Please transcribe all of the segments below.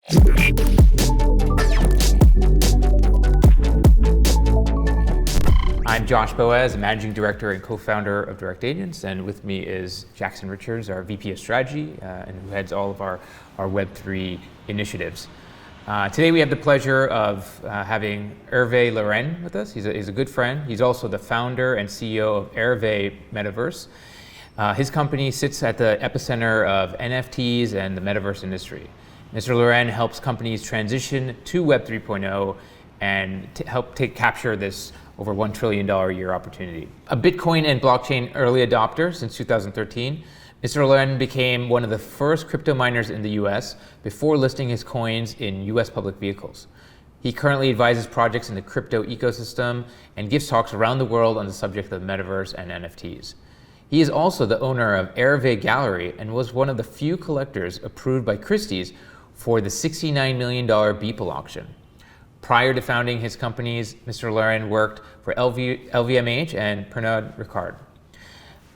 I'm Josh Boaz, Managing Director and Co-founder of Direct Agents, and with me is Jackson Richards, our VP of Strategy, and who heads all of our Web3 initiatives. Today we have the pleasure of having Hervé Larren with us. He's a good friend. He's also the founder and CEO of Airvey Metaverse. His company sits at the epicenter of NFTs and the Metaverse industry. Mr. Larren helps companies transition to Web 3.0 and help capture this over $1 trillion a year opportunity. A Bitcoin and blockchain early adopter since 2013, Mr. Larren became one of the first crypto miners in the US before listing his coins in US public vehicles. He currently advises projects in the crypto ecosystem and gives talks around the world on the subject of Metaverse and NFTs. He is also the owner of Airvey Gallery and was one of the few collectors approved by Christie's for the $69 million Beeple auction. Prior to founding his companies, Mr. Larren worked for LVMH and Pernod Ricard.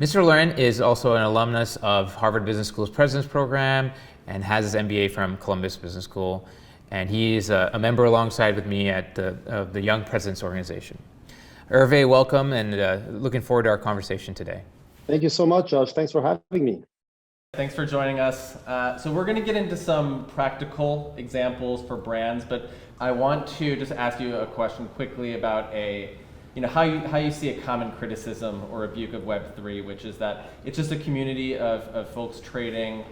Mr. Larren is also an alumnus of Harvard Business School's President's Program and has his MBA from Columbus Business School. And he is a member alongside with me at the Young Presidents Organization. Hervé, welcome, and looking forward to our conversation today. Thank you so much, Josh. Thanks for having me. Thanks for joining us. So we're going to get into some practical examples for brands, but I want to just ask you a question quickly about how you see a common criticism or rebuke of Web3, which is that it's just a community of folks trading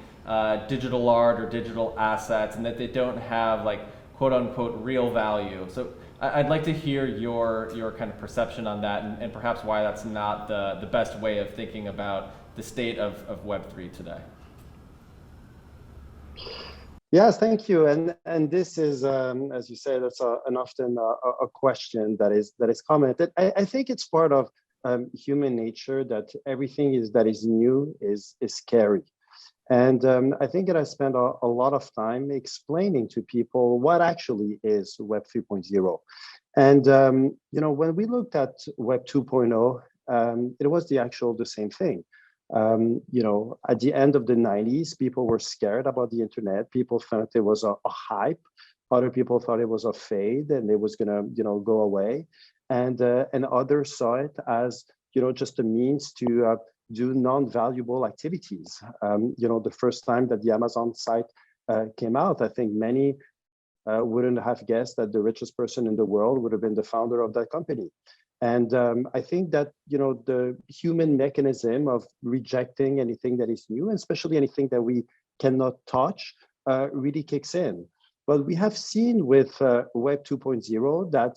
digital art or digital assets, and that they don't have quote unquote real value. So I'd like to hear your kind of perception on that, and perhaps why that's not the best way of thinking about the state of Web3 today. Yes, thank you. And this is, as you say, that's an often a question that is commented. I think it's part of human nature that everything that is new is scary. And I think that I spend a lot of time explaining to people what actually is Web 3.0. And when we looked at Web 2.0, it was the same thing. At the end of the 90s, people were scared about the internet. People thought it was a hype. Other people thought it was a fade and it was gonna, go away. And others saw it as, just a means to do non-valuable activities. The first time that the Amazon site came out, I think many wouldn't have guessed that the richest person in the world would have been the founder of that company. And I think that, the human mechanism of rejecting anything that is new, and especially anything that we cannot touch, really kicks in. But we have seen with Web 2.0 that,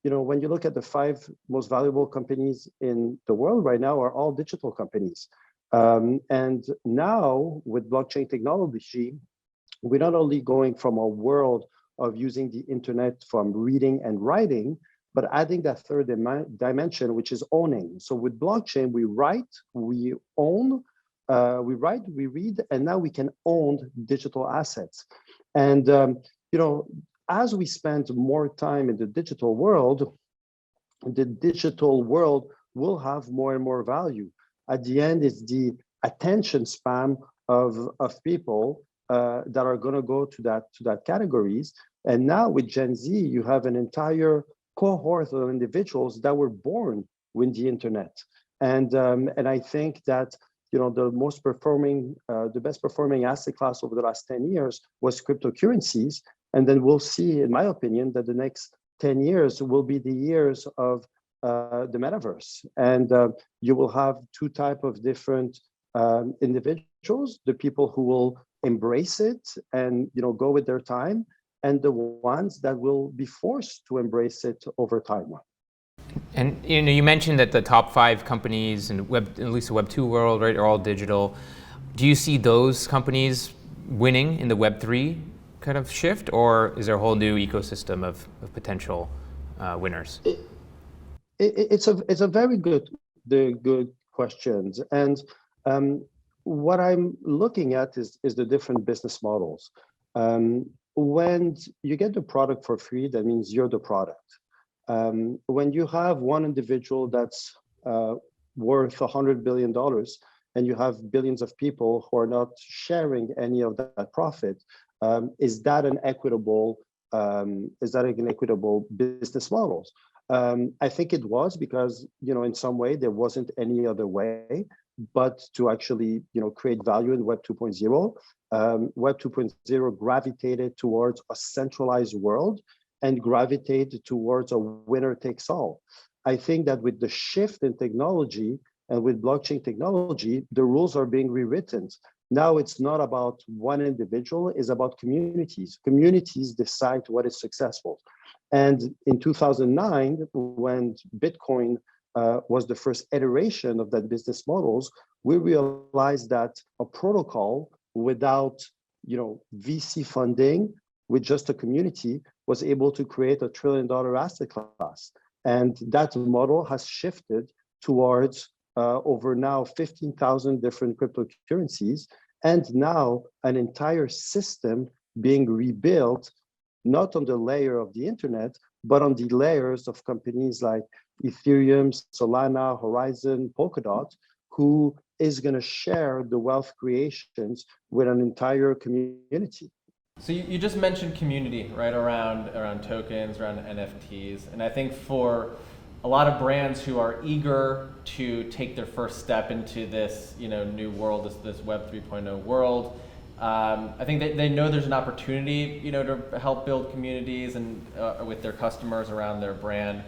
when you look at the 5 most valuable companies in the world right now are all digital companies. And now with blockchain technology, we're not only going from a world of using the internet from reading and writing, but adding that third dimension, which is owning. So with blockchain, we write, we own, we write, we read, and now we can own digital assets. And, as we spend more time in the digital world will have more and more value. At the end, it's the attention span of people that are going to go to that categories. And now with Gen Z, you have an entire cohort of individuals that were born with the internet. And I think that, the best performing asset class over the last 10 years was cryptocurrencies. And then we'll see, in my opinion, that the next 10 years will be the years of the metaverse. And you will have 2 types of different individuals, the people who will embrace it and, go with their time, and the ones that will be forced to embrace it over time. And you mentioned that the top 5 companies in at least the Web 2 world, right, are all digital. Do you see those companies winning in the Web 3 kind of shift, or is there a whole new ecosystem of potential winners? It's a very good question. And what I'm looking at is the different business models. When you get the product for free, that means you're the product. When you have one individual that's worth $100 billion and you have billions of people who are not sharing any of that profit, Is that an equitable business model? I think it was, because in some way there wasn't any other way but to actually create value in Web 2.0. Web 2.0 gravitated towards a centralized world and gravitated towards a winner takes all. I think that with the shift in technology and with blockchain technology, the rules are being rewritten. Now it's not about one individual, it's about communities. Communities decide what is successful. And in 2009, when Bitcoin was the first iteration of that business models, we realized that a protocol without VC funding, with just a community, was able to create $1 trillion asset class. And that model has shifted towards over now 15,000 different cryptocurrencies, and now an entire system being rebuilt, not on the layer of the internet, but on the layers of companies like Ethereum, Solana, Horizon, Polkadot, who is going to share the wealth creations with an entire community. So you just mentioned community, right, around tokens, around NFTs, and I think for a lot of brands who are eager to take their first step into this new world, this Web 3.0 world, I think they know there's an opportunity to help build communities and with their customers around their brand,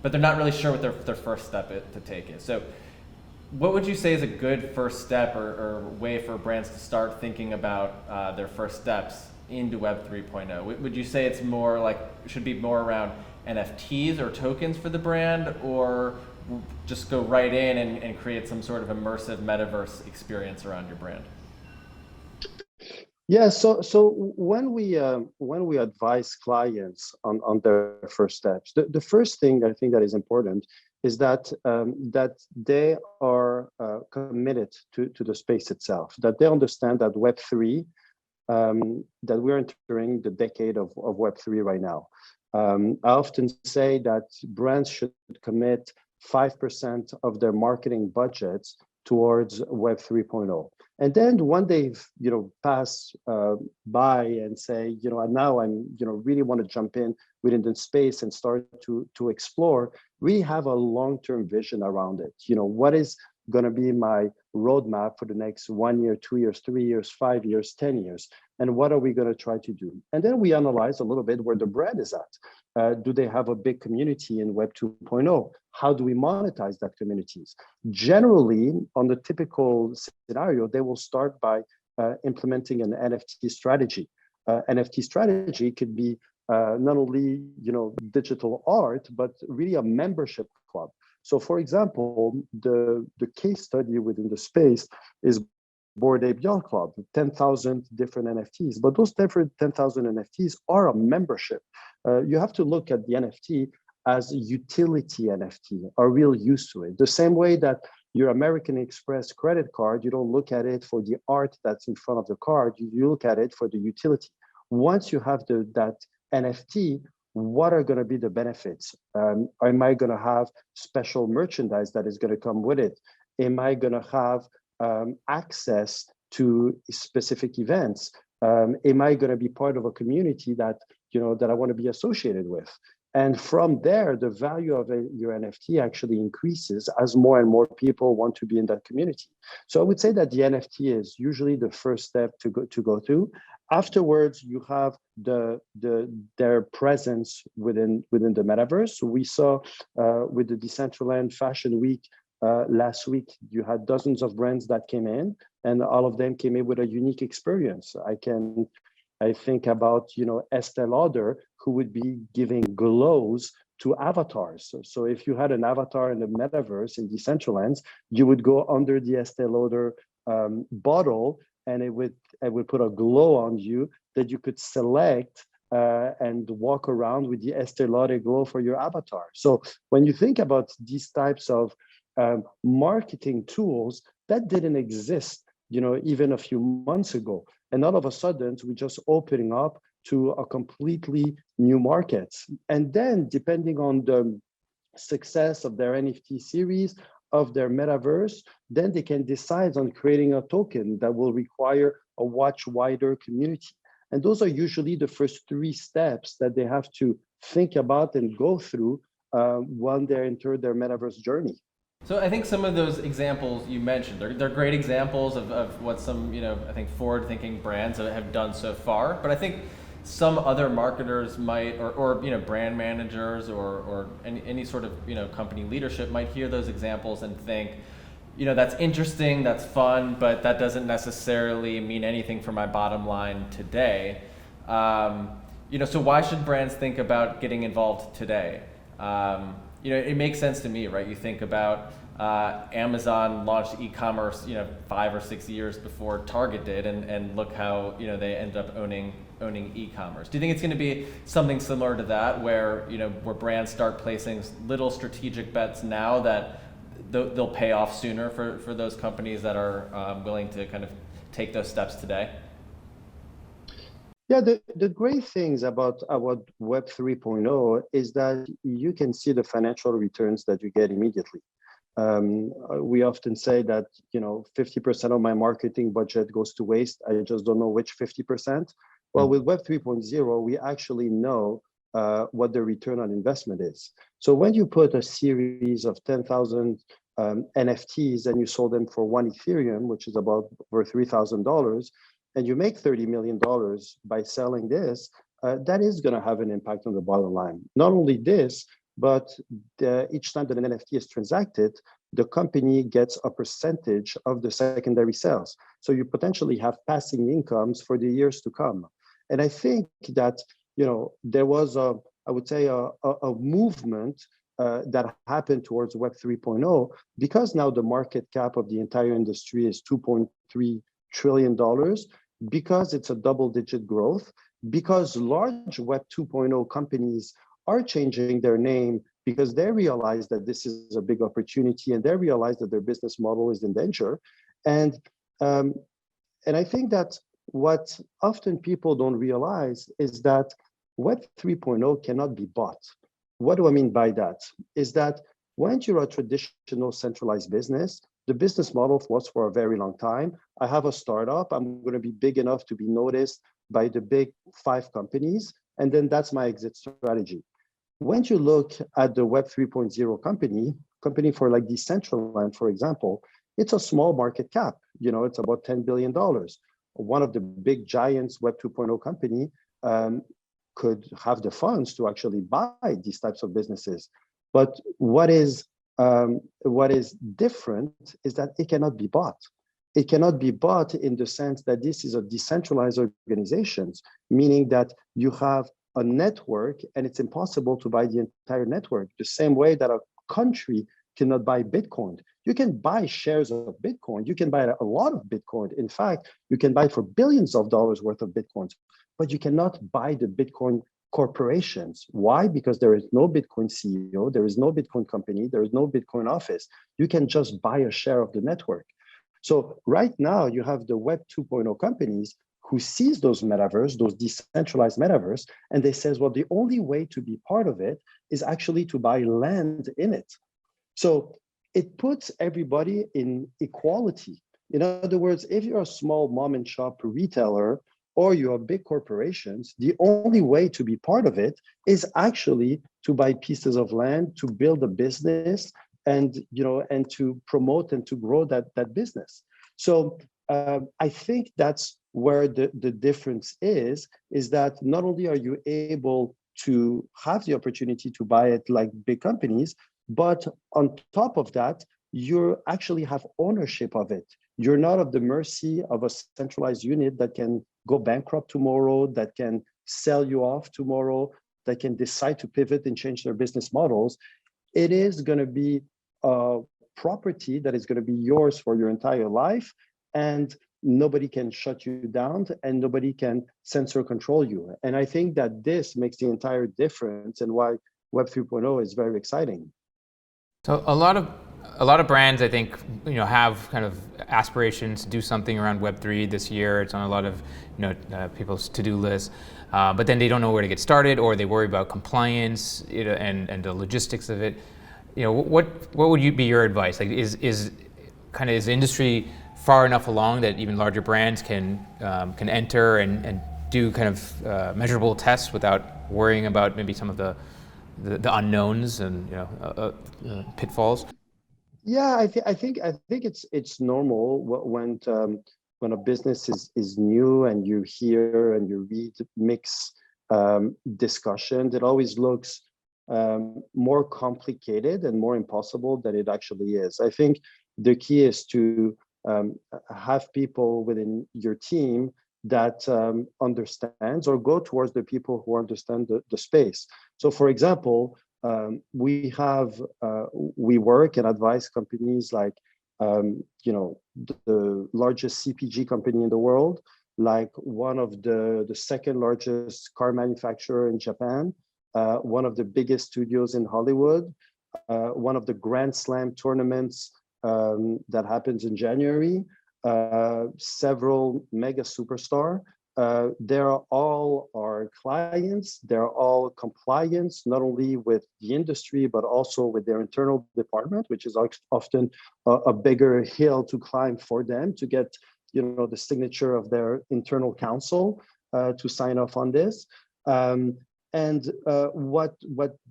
but they're not really sure what their first step to take is. So what would you say is a good first step or way for brands to start thinking about their first steps into Web 3.0? Would you say it's more like, should be more around NFTs or tokens for the brand, or just go right in and create some sort of immersive metaverse experience around your brand? Yeah, so when we advise clients on their first steps, the first thing I think that is important is that they are committed to the space itself, that they understand that Web3, that we're entering the decade of Web3 right now. I often say that brands should commit 5% of their marketing budgets towards Web 3.0. And then when they've pass by and say, now I'm really want to jump in within the space and start to explore, we have a long-term vision around it. What is going to be my roadmap for the next 1 year, 2 years, 3 years, 5 years, 10 years? And what are we going to try to do? And then we analyze a little bit where the brand is at. Do they have a big community in Web 2.0? How do we monetize that communities? Generally, on the typical scenario, they will start by implementing an NFT strategy. NFT strategy could be not only digital art, but really a membership club. So, for example, the case study within the space is Bored Ape Yacht Club, 10,000 different NFTs. But those different 10,000 NFTs are a membership. You have to look at the NFT as a utility NFT, a real use to it. The same way that your American Express credit card, you don't look at it for the art that's in front of the card, you look at it for the utility. Once you have that NFT, what are going to be the benefits? Am I going to have special merchandise that is going to come with it? Am I going to have access to specific events? Am I going to be part of a community that I want to be associated with? And from there, the value of your NFT actually increases as more and more people want to be in that community. So I would say that the NFT is usually the first step to go through. Afterwards, you have their presence within the metaverse. We saw with the Decentralization Fashion Week last week, you had dozens of brands that came in, and all of them came in with a unique experience. I think about Estee Lauder, who would be giving glows to avatars. So if you had an avatar in the metaverse in Decentraland, you would go under the Estee Lauder bottle, and it would put a glow on you that you could select and walk around with the Estee Lauder glow for your avatar. So when you think about these types of marketing tools, that didn't exist, even a few months ago. And all of a sudden, we're just opening up to a completely new market. And then, depending on the success of their NFT series, of their metaverse, then they can decide on creating a token that will require a much wider community. And those are usually the first three steps that they have to think about and go through when they enter their metaverse journey. So I think some of those examples you mentioned, they're great examples of what some, I think forward-thinking brands have done so far. But I think some other marketers might, or brand managers or any sort of, company leadership might hear those examples and think, that's interesting, that's fun, but that doesn't necessarily mean anything for my bottom line today. So why should brands think about getting involved today? It makes sense to me, right? You think about Amazon launched e-commerce, 5 or 6 years before Target did, and look how they ended up owning e-commerce. Do you think it's going to be something similar to that, where where brands start placing little strategic bets now that they'll pay off sooner for those companies that are willing to kind of take those steps today? Yeah, the great things about Web 3.0 is that you can see the financial returns that you get immediately. We often say that 50% of my marketing budget goes to waste. I just don't know which 50%. Well, with Web 3.0, we actually know what the return on investment is. So when you put a series of 10,000 NFTs and you sold them for 1 Ethereum, which is about over $3,000, and you make $30 million by selling this, that is going to have an impact on the bottom line. Not only this, but each time that an NFT is transacted, the company gets a percentage of the secondary sales. So you potentially have passing incomes for the years to come. And I think that there was a movement that happened towards Web 3.0 because now the market cap of the entire industry is $2.3 trillion. Because it's a double-digit growth, because large Web 2.0 companies are changing their name because they realize that this is a big opportunity and they realize that their business model is in danger. And I think that what often people don't realize is that Web 3.0 cannot be bought. What do I mean by that? Is that when you're a traditional centralized business, the business model was for a very long time. I have a startup. I'm going to be big enough to be noticed by the big 5 companies. And then that's my exit strategy. When you look at the Web 3.0 company for like Decentralization, for example, it's a small market cap. It's about $10 billion. One of the big giants Web 2.0 company could have the funds to actually buy these types of businesses. But what is different is that it cannot be bought. It cannot be bought in the sense that this is a decentralized organization, meaning that you have a network and it's impossible to buy the entire network. The same way that a country cannot buy Bitcoin. You can buy shares of Bitcoin. You can buy a lot of Bitcoin. In fact, you can buy for billions of dollars worth of Bitcoins, but you cannot buy the Bitcoin corporations. Why? Because there is no Bitcoin CEO, there is no Bitcoin company, there is no Bitcoin office. You can just buy a share of the network. So right now you have the Web 2.0 companies who sees those metaverse, those decentralized metaverse, and they says, well, the only way to be part of it is actually to buy land in it. So it puts everybody in equality. In other words, if you're a small mom and shop retailer, or you are big corporations, the only way to be part of it is actually to buy pieces of land, to build a business, and to promote and to grow that business. So I think that's where the difference is that not only are you able to have the opportunity to buy it like big companies, but on top of that, you actually have ownership of it. You're not at the mercy of a centralized unit that can go bankrupt tomorrow, that can sell you off tomorrow, that can decide to pivot and change their business models. It is going to be a property that is going to be yours for your entire life, and nobody can shut you down and nobody can censor control you. And I think that this makes the entire difference and why Web 3.0 is very exciting. So a lot of brands, I think, have kind of aspirations to do something around Web3 this year. It's on a lot of people's to-do lists, but then they don't know where to get started, or they worry about compliance, and the logistics of it. What would be your advice? Like, is the industry far enough along that even larger brands can enter and do kind of measurable tests without worrying about maybe some of the unknowns and pitfalls? Yeah, I think it's normal when a business is new and you hear and you read mixed discussion. It always looks more complicated and more impossible than it actually is. I think the key is to have people within your team that understands, or go towards the people who understand the space. So, for example, we work and advise companies like the largest CPG company in the world, like one of the second largest car manufacturer in Japan, one of the biggest studios in Hollywood, one of the Grand Slam tournaments that happens in January, several mega superstar. They're all our clients. They're all compliance, not only with the industry, but also with their internal department, which is often a bigger hill to climb for them to get, the signature of their internal counsel to sign off on this. And what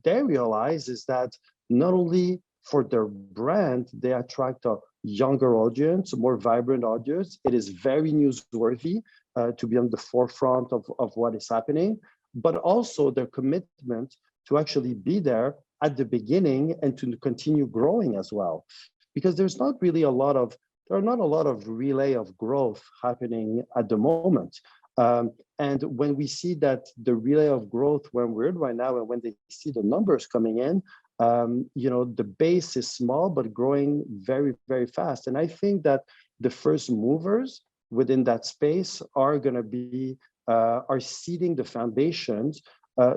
they realize is that not only for their brand, they attract a younger audience, a more vibrant audience. It is very newsworthy to be on the forefront of what is happening, but also their commitment to actually be there at the beginning and to continue growing as well. Because there are not a lot of relay of growth happening at the moment. And when we see that the relay of growth, when we're in right now, and when they see the numbers coming in, the base is small, but growing very, very fast. And I think that the first movers within that space are going to be, are seeding the foundations,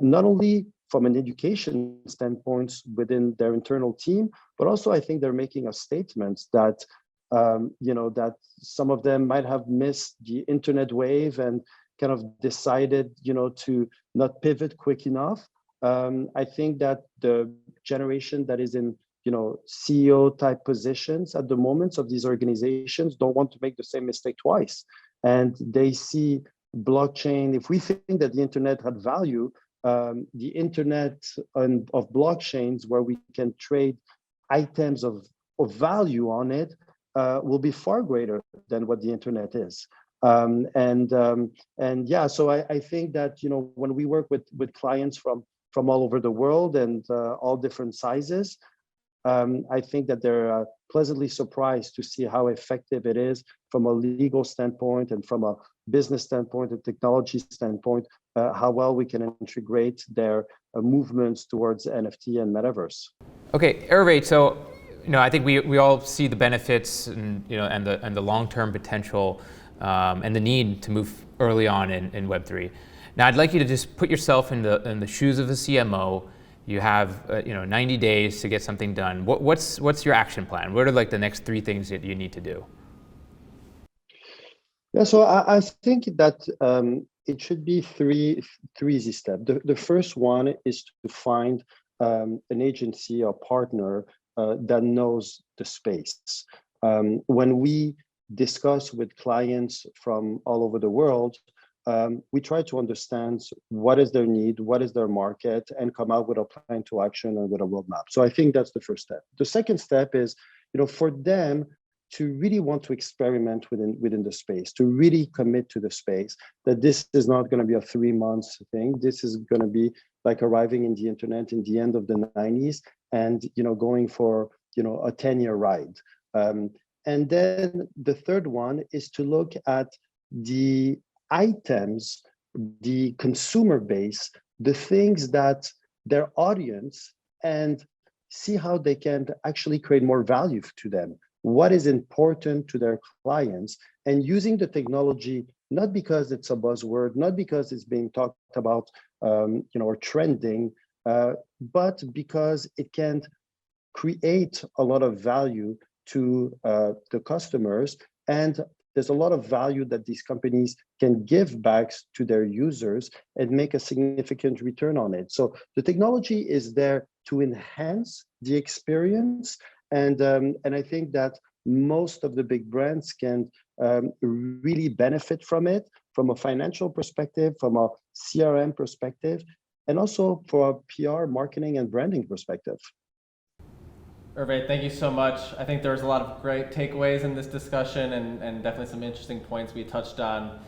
not only from an education standpoint within their internal team, but also I think they're making a statement that, that some of them might have missed the internet wave and kind of decided, to not pivot quick enough. I think that the generation that is in, CEO type positions at the moment of these organizations don't want to make the same mistake twice. And they see blockchain. If we think that the internet had value, the internet of blockchains where we can trade items of value on it will be far greater than what the internet is. So I think that, when we work with clients from all over the world and all different sizes, I think that they're pleasantly surprised to see how effective it is from a legal standpoint and from a business standpoint and technology standpoint, how well we can integrate their movements towards NFT and Metaverse. Okay, Hervé, so I think we all see the benefits and and the long-term potential and the need to move early on in Web3. Now, I'd like you to just put yourself in the shoes of the CMO. You have 90 days to get something done. What's your action plan? What are like the next 3 things that you need to do? Yeah, so I think that it should be three easy steps. The first one is to find an agency or partner that knows the space. When we discuss with clients from all over the world, we try to understand what is their need, what is their market, and come out with a plan to action and with a roadmap. So I think that's the first step. The second step is, for them to really want to experiment within the space, to really commit to the space, that this is not going to be a 3 months thing. This is going to be like arriving in the internet in the end of the 90s and, going for, a 10-year ride. And then the third one is to look at the items, the consumer base, the things that their audience, and see how they can actually create more value to them. What is important to their clients, and using the technology, not because it's a buzzword, not because it's being talked about, or trending, but because it can create a lot of value to the customers. And there's a lot of value that these companies can give back to their users and make a significant return on it. So the technology is there to enhance the experience. And I think that most of the big brands can really benefit from it from a financial perspective, from a CRM perspective, and also for a PR, marketing, and branding perspective. Hervé, thank you so much. I think there's a lot of great takeaways in this discussion and definitely some interesting points we touched on.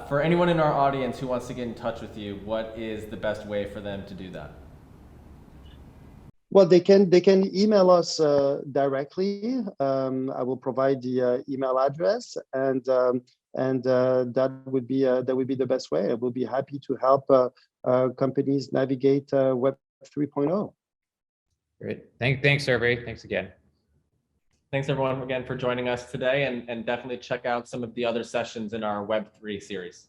For anyone in our audience who wants to get in touch with you, what is the best way for them to do that? Well, they can email us directly. I will provide the email address, and that would be the best way. I will be happy to help companies navigate Web 3.0. Great. Thanks, Hervé. Thanks again. Thanks everyone again for joining us today, and definitely check out some of the other sessions in our Web3 series.